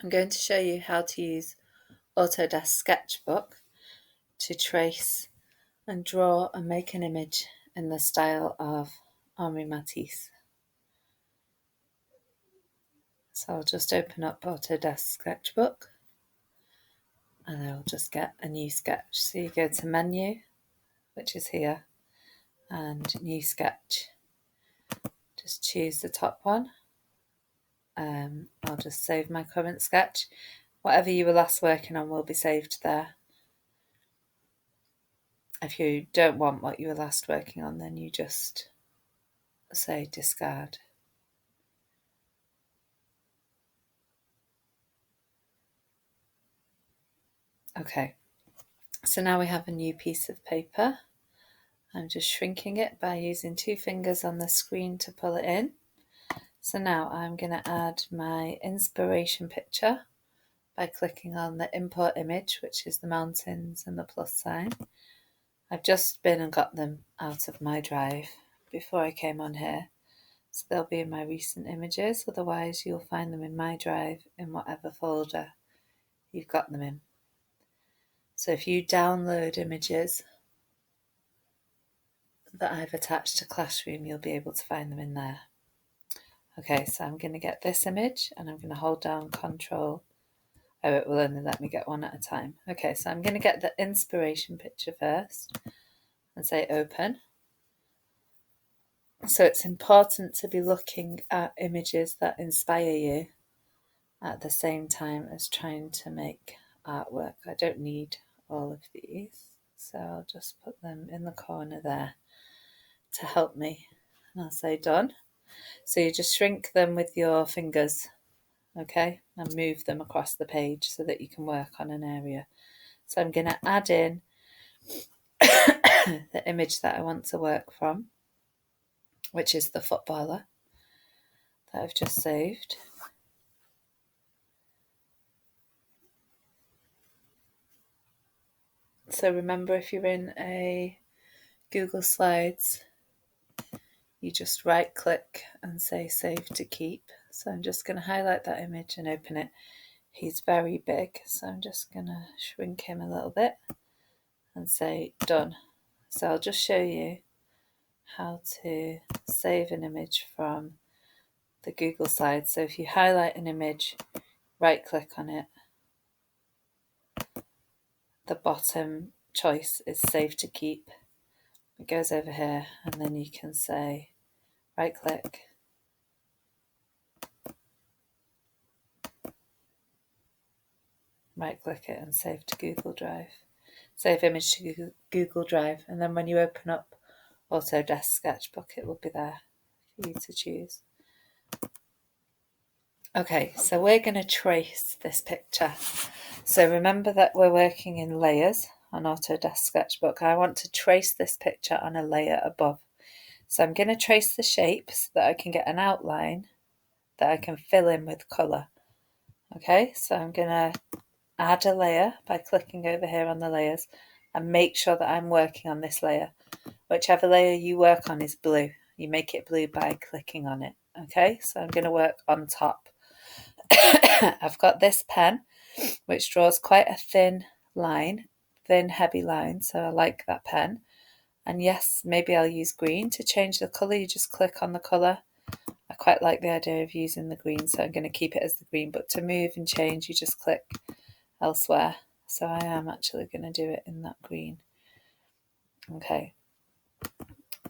I'm going to show you how to use Autodesk Sketchbook to trace and draw and make an image in the style of Matisse. So I'll just open up Autodesk Sketchbook and I'll just get a new sketch. So you go to Menu, which is here, and New Sketch. Just choose the top one. I'll just save my current sketch. Whatever you were last working on will be saved there. If you don't want what you were last working on, then you just say discard. Okay, so now we have a new piece of paper. I'm just shrinking it by using 2 fingers on the screen to pull it in. So now I'm going to add my inspiration picture by clicking on the import image, which is the mountains and the plus sign. I've just been and got them out of my drive before I came on here. So they'll be in my recent images, otherwise you'll find them in my drive in whatever folder you've got them in. So if you download images that I've attached to Classroom, you'll be able to find them in there. Okay, so I'm going to get this image and I'm going to hold down Control. Oh, it will only let me get one at a time. Okay, so I'm going to get the inspiration picture first and say open. So it's important to be looking at images that inspire you at the same time as trying to make artwork. I don't need all of these, so I'll just put them in the corner there to help me. And I'll say done. So you just shrink them with your fingers, okay, and move them across the page so that you can work on an area. So I'm going to add in the image that I want to work from, which is the footballer that I've just saved. So remember, if you're in a Google Slides, you just right click and say save to keep. So I'm just going to highlight that image and open it. He's very big, so I'm just going to shrink him a little bit and say done. So I'll just show you how to save an image from the Google Slides. So if you highlight an image, right click on it, the bottom choice is save to keep. It goes over here and then you can say right click, right click it and save to Google Drive. Save image to Google Drive, and then when you open up Autodesk Sketchbook, it will be there for you to choose. Okay, so we're going to trace this picture. So remember that we're working in layers on Autodesk Sketchbook. I want to trace this picture on a layer above. So I'm going to trace the shape so that I can get an outline that I can fill in with colour. Okay, so I'm going to add a layer by clicking over here on the layers and make sure that I'm working on this layer. Whichever layer you work on is blue. You make it blue by clicking on it. Okay, so I'm going to work on top. I've got this pen which draws quite a thin line, thin heavy line, so I like that pen. And yes, maybe I'll use green to change the colour. You just click on the colour. I quite like the idea of using the green, so I'm going to keep it as the green, but to move and change you just click elsewhere. So I am actually going to do it in that green. Okay,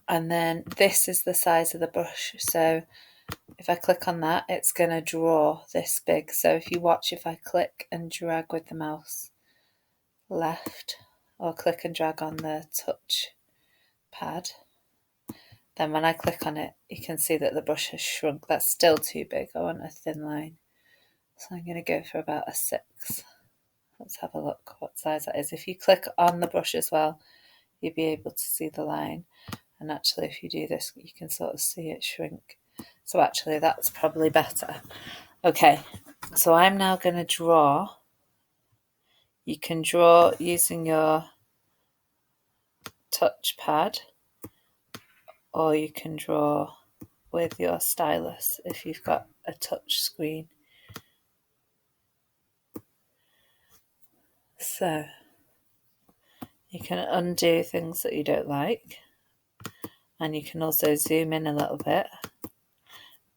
and then this is the size of the brush, so if I click on that, it's going to draw this big. So if you watch, if I click and drag with the mouse left or click and drag on the touch pad, then when I click on it, you can see that the brush has shrunk. That's still too big. I want a thin line. So I'm going to go for about a 6. Let's have a look what size that is. If you click on the brush as well, you'll be able to see the line. And actually, if you do this, you can sort of see it shrink. So actually, that's probably better. Okay, so I'm now going to draw. You can draw using your touchpad, or you can draw with your stylus if you've got a touch screen. So you can undo things that you don't like, and you can also zoom in a little bit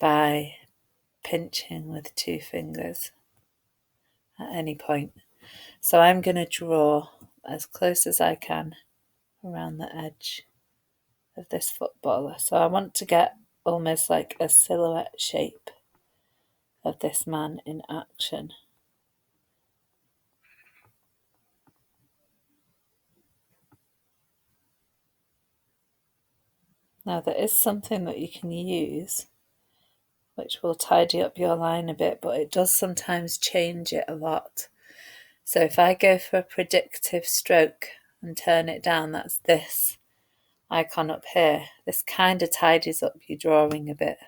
by pinching with 2 fingers at any point. So I'm going to draw as close as I can around the edge of this footballer. So I want to get almost like a silhouette shape of this man in action. Now there is something that you can use which will tidy up your line a bit, but it does sometimes change it a lot. So if I go for a predictive stroke and turn it down, that's this icon up here. This kind of tidies up your drawing a bit.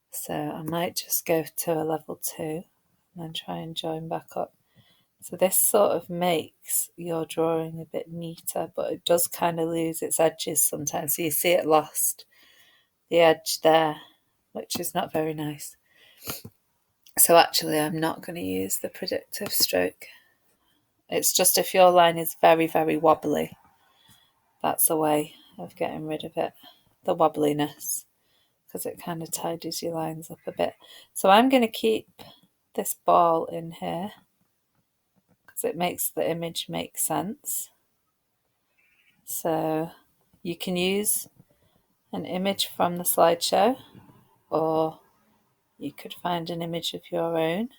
So I might just go to a level 2 and then try and join back up. So this sort of makes your drawing a bit neater, but it does kind of lose its edges sometimes. So you see it lost the edge there, which is not very nice. So actually I'm not going to use the predictive stroke. It's just if your line is very, very wobbly, that's a way of getting rid of it, the wobbliness, because it kind of tidies your lines up a bit. So I'm going to keep this ball in here because it makes the image make sense. So you can use an image from the slideshow, or you could find an image of your own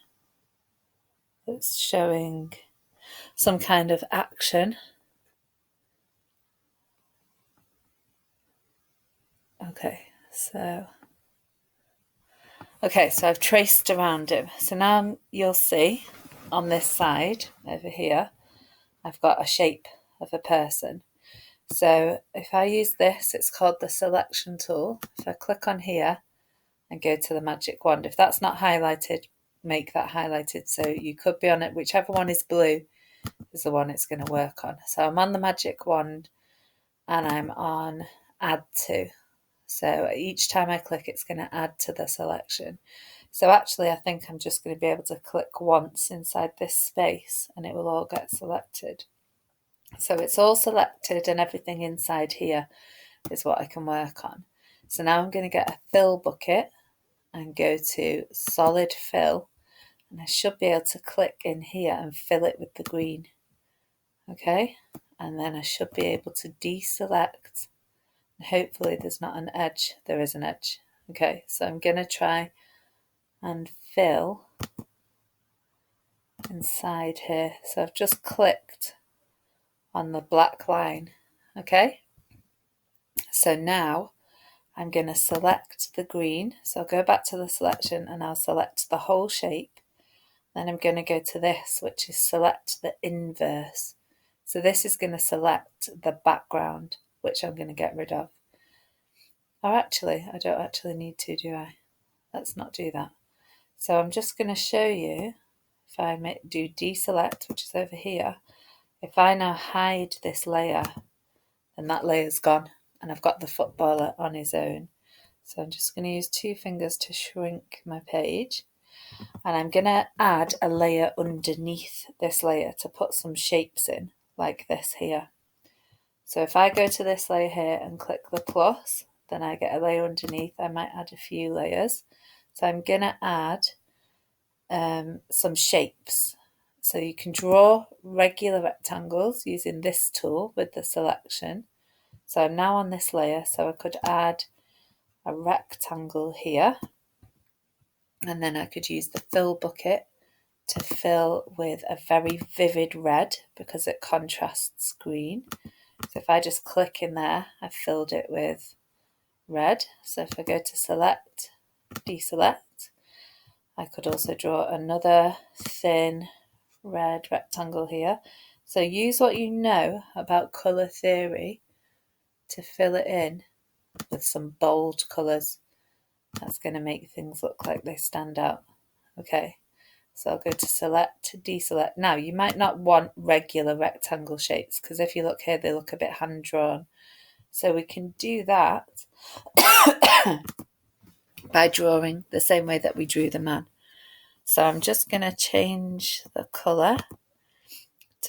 that's showing some kind of action. Okay, so I've traced around him. So now you'll see on this side over here, I've got a shape of a person. So if I use this, it's called the selection tool. If I click on here and go to the magic wand, if that's not highlighted, make that highlighted. So you could be on it, whichever one is blue is the one it's going to work on. So I'm on the magic wand and I'm on add to. So each time I click, it's going to add to the selection. So actually, I think I'm just going to be able to click once inside this space and it will all get selected. So it's all selected and everything inside here is what I can work on. So now I'm going to get a fill bucket and go to solid fill. And I should be able to click in here and fill it with the green. Okay, and then I should be able to deselect. Hopefully there's not an edge. There is an edge. Okay, so I'm going to try and fill inside here. So I've just clicked on the black line. Okay, so now I'm going to select the green. So I'll go back to the selection and I'll select the whole shape. Then I'm going to go to this, which is select the inverse. So this is going to select the background, which I'm going to get rid of. Or actually, I don't actually need to, do I? Let's not do that. So I'm just going to show you, if I do deselect, which is over here, if I now hide this layer, then that layer's gone and I've got the footballer on his own. So I'm just going to use 2 fingers to shrink my page. And I'm going to add a layer underneath this layer to put some shapes in, like this here. So if I go to this layer here and click the plus, then I get a layer underneath. I might add a few layers. So I'm going to add some shapes. So you can draw regular rectangles using this tool with the selection. So I'm now on this layer, so I could add a rectangle here. And then I could use the fill bucket to fill with a very vivid red because it contrasts green. So if I just click in there, I've filled it with red. So if I go to select, deselect, I could also draw another thin red rectangle here. So use what you know about colour theory to fill it in with some bold colours. That's going to make things look like they stand out. Okay, so I'll go to select, deselect. Now, you might not want regular rectangle shapes because if you look here, they look a bit hand-drawn. So we can do that by drawing the same way that we drew the man. So I'm just going to change the colour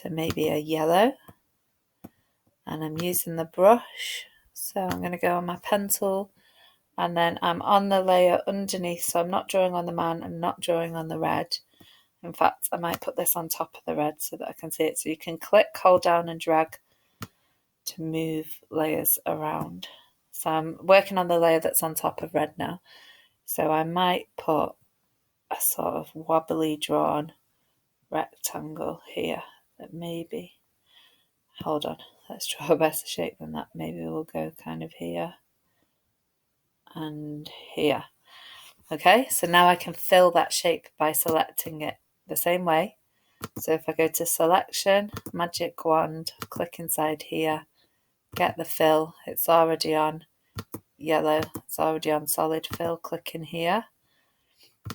to maybe a yellow, and I'm using the brush, so I'm going to go on my pen tool, and then I'm on the layer underneath, so I'm not drawing on the man, I'm not drawing on the red. In fact, I might put this on top of the red so that I can see it. So you can click, hold down and drag to move layers around. So I'm working on the layer that's on top of red now. So I might put a sort of wobbly drawn rectangle here that maybe, hold on, let's draw a better shape than that. Maybe we'll go kind of here and here. Okay, so now I can fill that shape by selecting it the same way. So if I go to selection, magic wand, click inside here, get the fill, it's already on yellow, it's already on solid fill, click in here,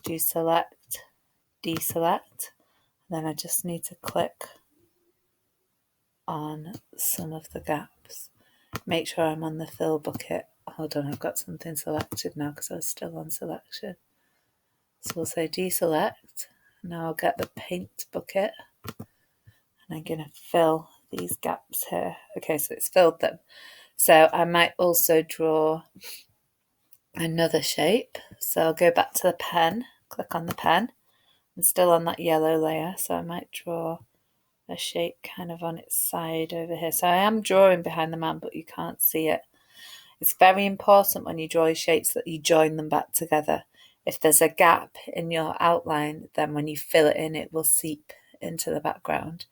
do select, deselect, then I just need to click on some of the gaps. Make sure I'm on the fill bucket. Hold on, I've got something selected now because I was still on selection. So we'll say deselect. Now I'll get the paint bucket and I'm going to fill these gaps here. Okay, so it's filled them. So I might also draw another shape. So I'll go back to the pen, click on the pen. I'm still on that yellow layer, so I might draw a shape kind of on its side over here. So I am drawing behind the man, but you can't see it. It's very important when you draw your shapes that you join them back together. If there's a gap in your outline, then when you fill it in, it will seep into the background.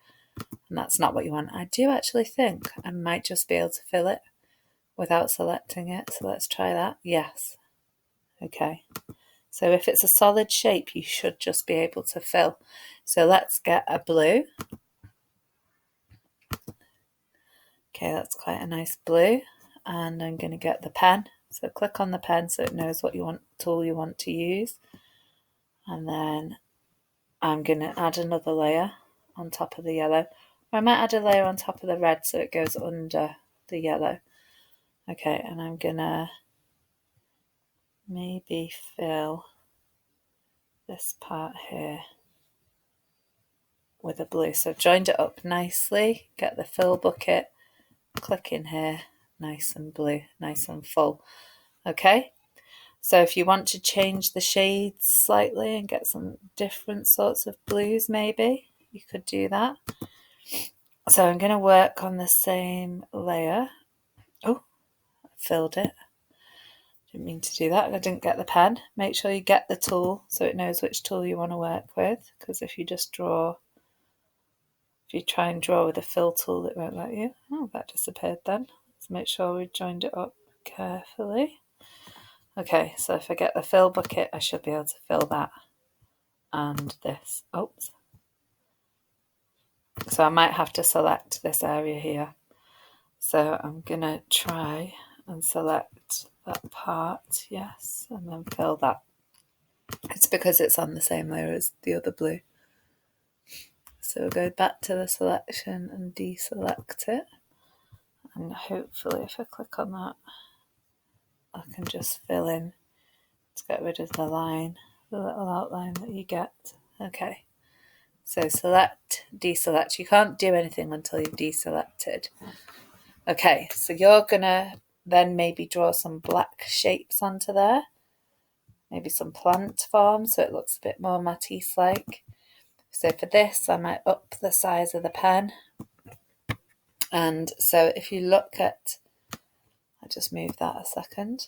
And that's not what you want. I do actually think I might just be able to fill it without selecting it. So let's try that. Yes. Okay. So if it's a solid shape, you should just be able to fill. So let's get a blue. Okay, that's quite a nice blue. And I'm going to get the pen. So click on the pen so it knows what tool you want to use. And then I'm going to add another layer on top of the yellow. Or I might add a layer on top of the red so it goes under the yellow. Okay, and I'm going to maybe fill this part here with a blue. So I've joined it up nicely. Get the fill bucket, click in here, nice and blue, nice and full. Okay, so if you want to change the shades slightly and get some different sorts of blues, maybe you could do that. So I'm going to work on the same layer. Oh, I filled it. Didn't mean to do that. I didn't get the pen. Make sure you get the tool so it knows which tool you want to work with, because if you try and draw with a fill tool, it won't let you. Oh, that disappeared then. Let's make sure we joined it up carefully. Okay, so if I get the fill bucket, I should be able to fill that and this. Oops. So I might have to select this area here. So I'm going to try and select that part, yes, and then fill that. It's because it's on the same layer as the other blue. So we'll go back to the selection and deselect it. And hopefully if I click on that, I can just fill in to get rid of the line, the little outline that you get. Okay, so select, deselect. You can't do anything until you've deselected. Okay, so you're going to then maybe draw some black shapes onto there. Maybe some plant forms so it looks a bit more Matisse-like. So for this, I might up the size of the pen. And so if you look at, I'll just move that a second.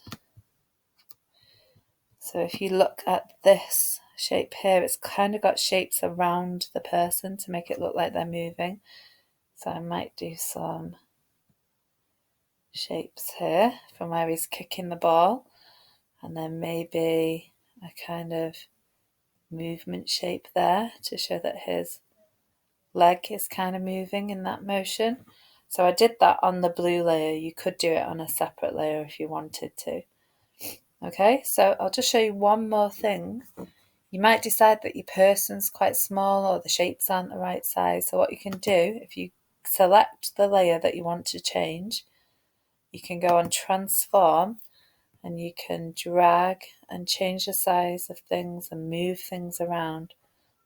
So if you look at this shape here, it's kind of got shapes around the person to make it look like they're moving. So I might do some shapes here from where he's kicking the ball. And then maybe a kind of movement shape there to show that his leg is kind of moving in that motion. So I did that on the blue layer. You could do it on a separate layer if you wanted to. Okay, so I'll just show you one more thing. You might decide that your person's quite small or the shapes aren't the right size. So what you can do, if you select the layer that you want to change, you can go on transform and you can drag and change the size of things and move things around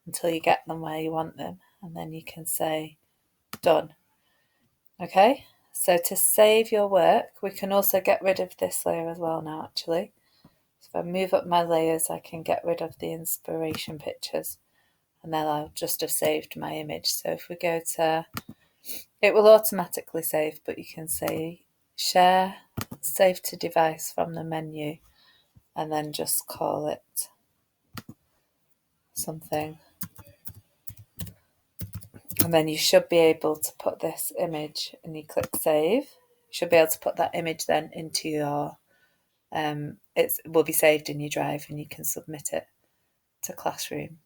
until you get them where you want them. And then you can say Done. Okay, so to save your work, we can also get rid of this layer as well now, actually. So if I move up my layers, I can get rid of the inspiration pictures, and then I'll just have saved my image. So if we go to, it will automatically save, but you can say share, save to device from the menu, and then just call it something. And then you should be able to put this image, and you click save. You should be able to put that image then into your, it will be saved in your drive, and you can submit it to Classroom.